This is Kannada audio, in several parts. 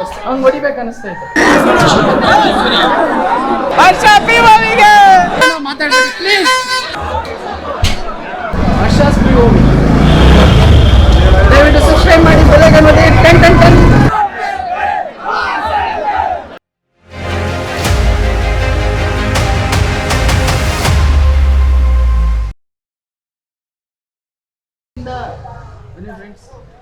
ಅವ್ನು ಹೊಡಿಬೇಕು ಅನಿಸ್ತೈತೆ. ಮಾತಾಡ್ಬೇಡಿ ಪ್ಲೀಸ್. ಹರ್ಷಾಸ್ ಪಿ ಓವಿ ದಯವಿಟ್ಟು ಸಬ್ಸ್ಕ್ರೈಬ್ ಮಾಡಿ, ಬೆಲ್ಲೈಕನ್ ಒತ್ತಿ, ಟನ್ ಟನ್ ಟನ್.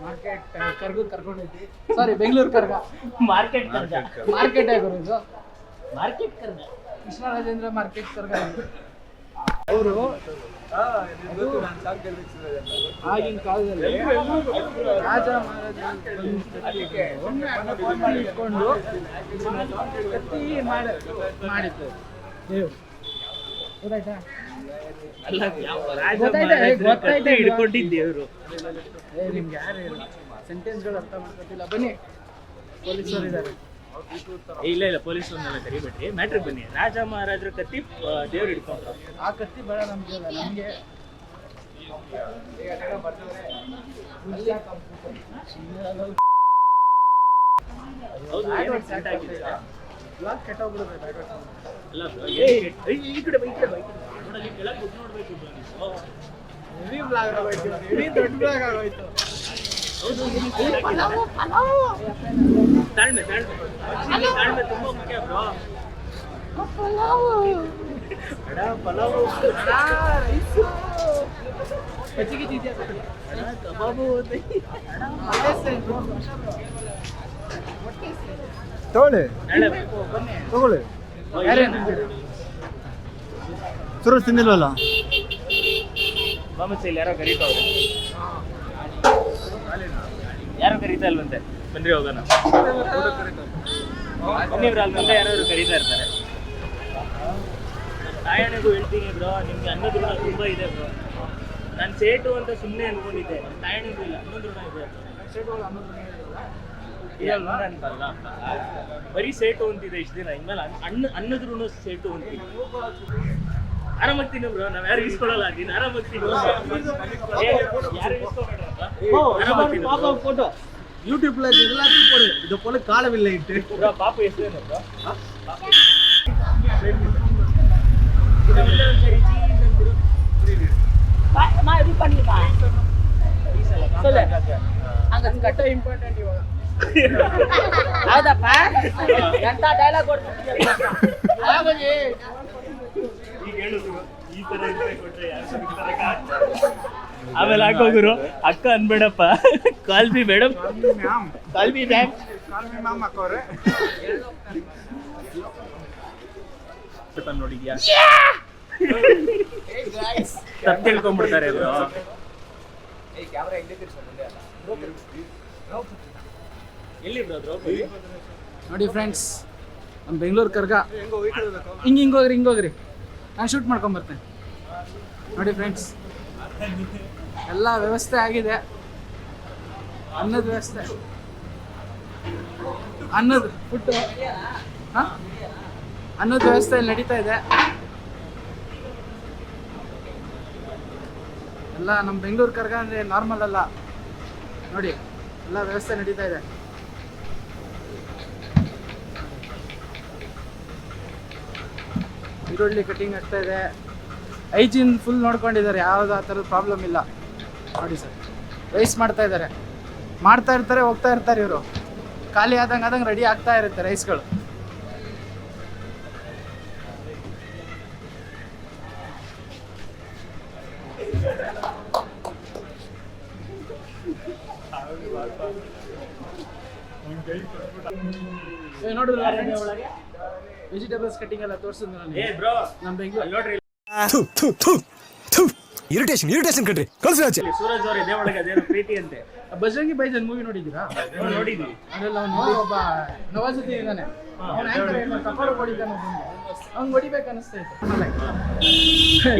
ಮಾರ್ಕೆಟ್ ಕರ್ಗೂರ್ ಕರ್ಕೊಂಡೈತಿ, ಸಾರಿ ಬೆಂಗಳೂರು ಕರ್ಗ, ಮಾರ್ಕೆಟ್ ಕರ್ಗ, ಮಾರ್ಕೆಟ್ ಆಗಿರೋದು ಇದು ಮಾರ್ಕೆಟ್ ಕರ್ಗ, ಕೃಷ್ಣರಾಜೇಂದ್ರ ಮಾರ್ಕೆಟ್ ಕರ್ಗ. ಅವರು ಆಗಿನ ಕಾಲದಲ್ಲಿ ರಾಜ ಮಹಾರಾಜ ಇಟ್ಕೊಂಡು ಕತ್ತಿ ಮಾಡಿದ್ದು ದೇವ್ರು. ಗೊತ್ತಾಯ್ತಾ? ಗೊತ್ತಾಯ್ತಾ ಹಿಡ್ಕೊಂಡಿದ್ದೇವ್ರು. ನಿಮ್ಗೆ ಯಾರು ಸೆಂಟೆನ್ಸ್ಗಳು ಅರ್ಥ ಮಾಡ್ಕೊತಿಲ್ಲ. ಬನ್ನಿ, ಪೊಲೀಸರು ಇದ್ದಾರೆ. ಇಲ್ಲ ಪೊಲೀಸರನ್ನೆಲ್ಲ ಕರಿಬೇಡ್ರಿ, ಮ್ಯಾಟ್ರಿಗೆ ಬನ್ನಿ. ರಾಜ ಮಹಾರಾಜರ ಕತ್ತಿ ದೇವ್ರು ಹಿಡ್ಕೊಂಡ್ರು. ಆ ಕತ್ತಿ ಬೇಡ ನಮ್ಗೆ, ನಮಗೆ ಬ್ಲಾಗ್ ಕೆಟ್ಟೋಗ್ಬಿಡುತ್ತೆ. ಈ ಕಡೆ ನೋಡಲಿ, ಕೆಳಗೆ ಬುಕ್ ನೋಡ್ಬೇಕು. ಹೆವಿ ಬ್ಲಾಗ್ ಆಗೋಯ್ತು, ಹೆವಿ ದೊಡ್ಡ ಬ್ಲಾಗ್ ಆಗೋಯ್ತು. ತಾಳ್ಮೆ ತುಂಬಾ ಮುಖ್ಯ ಬ್ರೋ. ಪಲಾವು ರೈಸು ಹೆಚ್ಚಿಗೆ ಇದೆಯಾ? ಕಬಾಬು ತಗೊಳ್ಳಿ ತಗೊಳ್ಳಿ. ಸುರೇಶ್ ತಿಂದಿಲ್ವಲ್ಲ? ಮಾಮಸೈಲ್ ಯಾರೋ ಕರೀತಾವ್ರೆ, ಯಾರೋ ಕರೀತಾ ಇಲ್ವಂತೆ. ಬನ್ರಿ ಹೋಗೋಣ. ಬನ್ನಿವ್ರ, ಅಲ್ಲಿ ಮುಂದೆ ಯಾರಾದ್ರು ಕರೀತಾ ಇರ್ತಾರೆ. ತಾಯಣೆಗೂ ಹೇಳ್ತೀನಿ ಬ್ರೋ, ನಿಮ್ಗೆ ಅನ್ನದ ಋಣ ತುಂಬಾ ಇದೆ ಬ್ರೋ. ನಾನು ಸೇಟು ಅಂತ ಸುಮ್ಮನೆ ಅನ್ಕೊಂಡಿದ್ದೆ, ತಾಯಣೆಗೂ ಇಲ್ಲ, ಅನ್ನದ ಋಣ ಇದೆ. ಅಂತಲ್ಲ, ಬರೀ ಸೇಟು ಅಂತಿದೆ ಇಷ್ಟು ದಿನ. ಇನ್ಮೇಲೆ ಅನ್ನದ ಋಣ ಸೇಟು ಅಂತೀವಿ. ಆರಾಮಾಗ್ತೀನಿ ಬ್ರೋ, ನಾವ್ ಯಾರು ಇಸ್ಕೊಳ್ಳಲ್ಲ. ನೀನು ಆರಾಮಾಗ್ತೀನಿ, ಯಾರು ಇಸ್ಕೊಬೇಡ. ಫೋಟೋ யூடியூப்ல எல்லாத்தையும் போடு. இது போல காலவில்லை இட்டு பாப்பு ಎಷ್ಟು ಬ್ರೋ? ಕಟ್ಟ ಇಂಪಾರ್ಟೆಂಟ್ ಇವಾಗ. ಹೌದಪ್ಪ, ಎಂತ ಡೈಲಾಗ್ ಆಮೇಲೆ ಹಾಕೋಗುರು ಅಕ್ಕ ಅನ್ಬೇಡಪ್ಪ. ಕಾಲ್ ಬಿ ಮೇಡಮ್, ಕಾಲ್ ಬಿ ಮ್ಯಾಮ್ ಹಾಕೋರೆ. ನೋಡಿದ್ಯಾ? ತಪ್ಪು ತಿಳ್ಕೊಂಡ್ಬಿಡ್ತಾರೆ ಬ್ರೋ. ಎಲ್ಲಿ ಬ್ರೋ ದ್ರೌಪದಿ? ನೋಡಿ ಫ್ರೆಂಡ್ಸ್, ನಮ್ಮ ಬೆಂಗಳೂರು ಕರ್ಗ ಹಿಂಗೋಗ್ರಿ. ನಾನು ಶೂಟ್ ಮಾಡ್ಕೊಂಬರ್ತೇನೆ. ನೋಡಿ ಫ್ರೆಂಡ್ಸ್, ಎಲ್ಲ ವ್ಯವಸ್ಥೆ ಆಗಿದೆ. ಅನ್ನದ ವ್ಯವಸ್ಥೆ, ಅನ್ನದ ಫುಡ್, ಅನ್ನದ ವ್ಯವಸ್ಥೆ ನಡೀತಾ ಇದೆ. ಎಲ್ಲ ನಮ್ಮ ಬೆಂಗಳೂರು ಕರ್ಗ ಅಂದರೆ ನಾರ್ಮಲ್ ಅಲ್ಲ. ನೋಡಿ, ಎಲ್ಲ ವ್ಯವಸ್ಥೆ ನಡೀತಾ ಇದೆ. ಈರುಳ್ಳಿ ಕಟಿಂಗ್ ಆಗ್ತಾ ಇದೆ. ಹೈಜೀನ್ ಫುಲ್ ನೋಡ್ಕೊಂಡಿದ್ದಾರೆ, ಯಾವ್ದು ಆ ಥರದ ಪ್ರಾಬ್ಲಮ್ ಇಲ್ಲ. ನೋಡಿ ಸರ್, ರೈಸ್ ಮಾಡ್ತಾ ಇದ್ದಾರೆ, ಮಾಡ್ತಾ ಇರ್ತಾರೆ, ಹೋಗ್ತಾ ಇರ್ತಾರೆ. ಇವರು ಖಾಲಿ ಆದಂಗೆ ರೆಡಿ ಆಗ್ತಾ ಇರುತ್ತೆ ರೈಸ್ಗಳು. ನೋಡಿದ್ರೆ ವೆಜಿಟೇಬಲ್ಸ್ ಕಟಿಂಗ್ ಎಲ್ಲ ತೋರಿಸಿದ್ರು ನಮ್ಮ ಬೆಂಗಳೂರು. ಇರಿಟೇಷನ್ ಕಣ್ರಿ. ಕಳ್ಸಿ ಸೂರಜ್ ಅವ್ರ ಇದೇ ಒಳಗೆ ಅದೇನೋ ಪ್ರೀತಿ ಅಂತೆ. ಬಜರಂಗಿ ಬೈಜನ್ ಮೂವಿ ನೋಡಿದ್ದೀರಾ? ನೋಡಿದ್ವಿ. ಅದ್ರಲ್ಲಿ ಅವನು ಒಬ್ಬ ನವಾಜುದ್ದೀನ್ ಇದ್ದಾನೆ, ಅವ್ನು ಹೊಡಿಬೇಕು ಅನಿಸ್ತೈತೆ.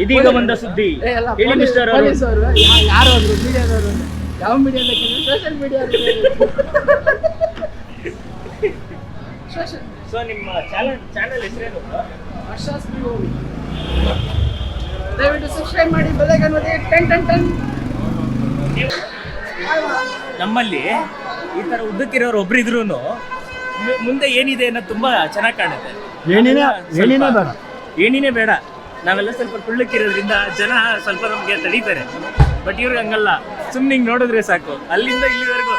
ಇದೀಗ ಬಂದ ಸುದ್ದಿ ಹೇಳಿ ಮಿಸ್ಟರ್ ಪೊಲೀಸರು ಯಾರು ಹೋದ್ರು, ಮೀಡಿಯಾದವರು. ಯಾವ ಮೀಡಿಯಾದಲ್ಲಿ? Social media. ಸೊ ನಿಮ್ಮ ಚಾನಲ್ ಹೆಸರೇನು? ಹರ್ಷಾಸ್ ಪಿ ಓವಿ. ದಯವಿಟ್ಟು ಸಬ್ಸ್ಕ್ರೈಬ್ ಮಾಡಿ, ಬೆಲ್ಲೈಕನ್ ಒತ್ತಿ, ಟನ್ ಟನ್ ಟನ್. ನಮ್ಮಲ್ಲಿ ಈ ತರ ಉದ್ದಕ್ಕಿರೋರು ಒಬ್ರು ಇದ್ರು ಮುಂದೆ ಏನಿದೆ ಅನ್ನೋದು ತುಂಬಾ ಚೆನ್ನಾಗಿ ಕಾಣುತ್ತೆ. ಏನೇನೇ ಬೇಡ. ಏಣಿನೇ ಬೇಡ, ನಾವೆಲ್ಲ ಸ್ವಲ್ಪ ಕುಳ್ಳಕ್ಕಿರೋದ್ರಿಂದ ಜನ ಸ್ವಲ್ಪ ನಮ್ಗೆ ತಡೀತಾರೆ. ಬಟ್ ಇವ್ರಿಗೆ ಹಂಗಲ್ಲ, ಸುಮ್ಮನೆ ಹಿಂಗ್ ನೋಡಿದ್ರೆ ಸಾಕು ಅಲ್ಲಿಂದ ಇಲ್ಲಿವರೆಗೂ.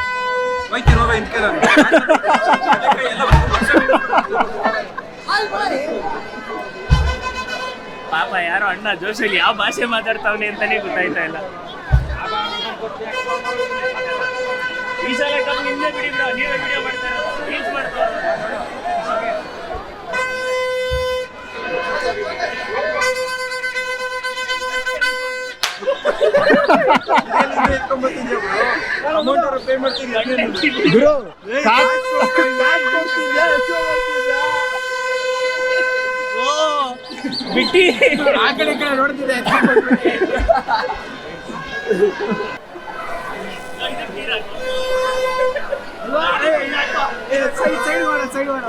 ಪಾಪ ಯಾರೋ ಅಣ್ಣ ಜೋಶಲ್ಲಿ ಯಾವ ಭಾಷೆ ಮಾತಾಡ್ತಾವನೆ ಅಂತಾನೆ ಗೊತ್ತಾಯ್ತಾ ಇಲ್ಲ. ಈ ಸಲ ಕಪ್ ನಿಮ್ದೇ ಬಿಡಿ ಬ್ರೋ, ನೀವೇ ವಿಡಿಯೋ ಮಾಡ್ತಾ ಇರೋದು, ರೀಲ್ಸ್ ಮಾಡ್ತಾ ಇರೋದು. ಗುರು ಬಿಟ್ಟಿ ಆ ಕಡೆ ಈ ಕಡೆ ನೋಡ್ತಿದ್ದೆ. ಸೈಡ್ ಮಾಡ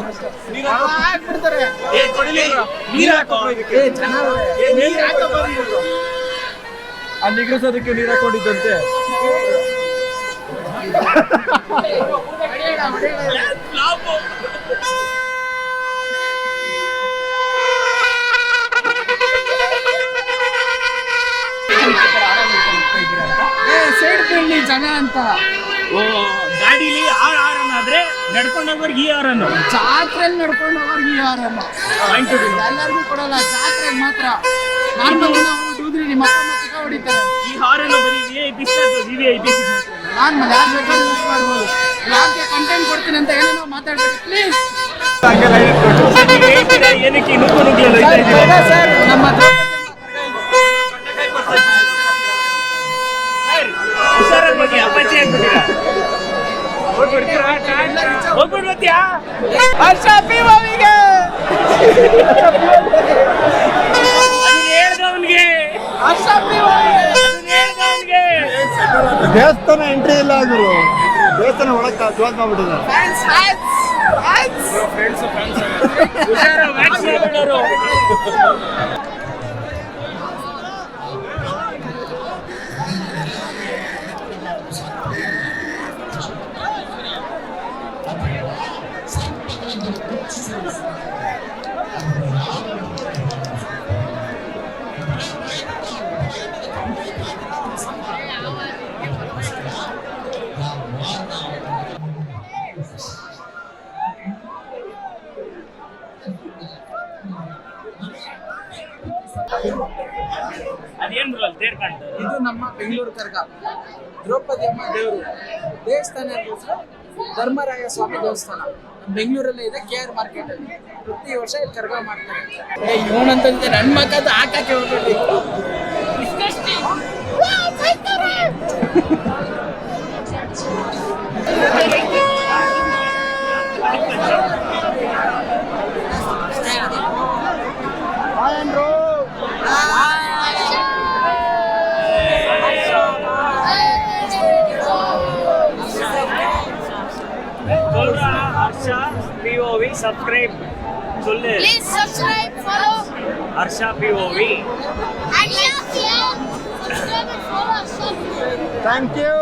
ಹಾಕ್ಬಿಡ್ತಾರೆ. ಅಲ್ಲಿ ನಿಗ್ರಿಸೋದಕ್ಕೆ ನೀರು ಹಾಕೊಂಡಿದ್ದಂತೆ. ಸೈಡ್ ಬೀಳಿ ಜನ ಅಂತ. ಓ, ಗಾಡಿಲಿ ಆದ್ರೆ ನಡ್ಕೊಂಡು ಹೋಗೋರ್ಗೆ ಈ ಆರನ್ನು, ಜಾತ್ರೆಯಲ್ಲಿ ನಡ್ಕೊಂಡು ಹೋಗೋರ್ಗೆ ಈ ಆರನ್ನು ಎಲ್ಲರಿಗೂ ಕೊಡಲ್ಲ, ಜಾತ್ರೆಗೆ ಮಾತ್ರ. ನಾರ್ಮಲ್ ನಾವು ಡೂದ್ರಿ ನಿಮ್ಮ ಅಪ್ಪ ಮತ್ತೆ ಹೊಡಿತಾರೆ. ಈ ಹಾರನ್ನು ಬರೀ VIP VVIP ನಾರ್ಮಲ್ ಯಾರು ಬೇಕಾದ್ರೂ ಯೂಸ್ ಮಾಡ್ಬೋದು. ಯಾಕೆ ಕಂಟೆಂಟ್ ಕೊಡ್ತೀನಿ ಅಂತ ಏನೇನೋ ಮಾತಾಡ್ಬೇಕು ಪ್ಲೀಸ್. ಏನಕ್ಕೆ ನುಗ್ಗು ನುಗ್ಗಲು ಸರ್ ನಮ್ಮ ಹುಷಾರಾಗಿ ಅಪ್ಪಾಚಿ ಆಗ್ಬಿಟ್ಟಿರಾ? ಹೋಗ್ಬಿಡ್ತೀಯಾ? ಹರ್ಷಾಪಿ ಬಾವಿಗೆ ಅದನ್ನ ಹೇಳ್ದವನ್ಗೆ, ಹರ್ಷಾಪಿ ಬಾವಿಗೆ ಅದನ್ನ ಹೇಳ್ದವನ್ಗೆ. ದೇವಸ್ಥಾನ ಎಂಟ್ರಿ ಇಲ್ಲ ಗುರು, ದೇವಸ್ಥಾನ ಒಳಗೆ ಕ್ಲೋಸ್ ಮಾಡ್ಬಿಟ್ಟಿದ್ದಾರೆ. ಹುಷಾರ ವ್ಯಾಕ್ಸ್ ಮಾಡ್ಬಿಡೋರು. ಅದೇನ್ ಬ್ರೋ ತೇರ್ ಕಾಣ್ತದೆ? ಇದು ನಮ್ಮ ಬೆಂಗಳೂರು ಕರ್ಗ, ದ್ರೌಪದಿ ಅಮ್ಮ ದೇವರು ದೇವಸ್ಥಾನ. ಧರ್ಮರಾಯ ಸ್ವಾಮಿ ದೇವಸ್ಥಾನ ನಮ್ಮ ಬೆಂಗಳೂರಲ್ಲೇ ಇದೆ, KR ಮಾರ್ಕೆಟ್ ಅಲ್ಲಿ. ಪ್ರತಿ ವರ್ಷ ಇಲ್ಲಿ ಕರ್ಗ ಮಾಡ್ತಾರೆ. ಇವನಂತ ನನ್ನ ಮಕ್ಕದ ಹಾಕಕ್ಕೆ ಹೋಗ್ಬಿಟ್ಟು Harsha POV subscribe. சொல்லு. Please subscribe, follow. Harsha POV. And yeah, subscribe and follow us. Thank you.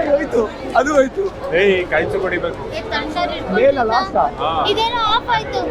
ಹೋಯ್ತು ಅದು ಹೋಯ್ತು. ಕಾಯ್ತು ಕೊಡಿಬೇಕು. ಇದೇನೋ ಆಫ್ ಆಯ್ತು.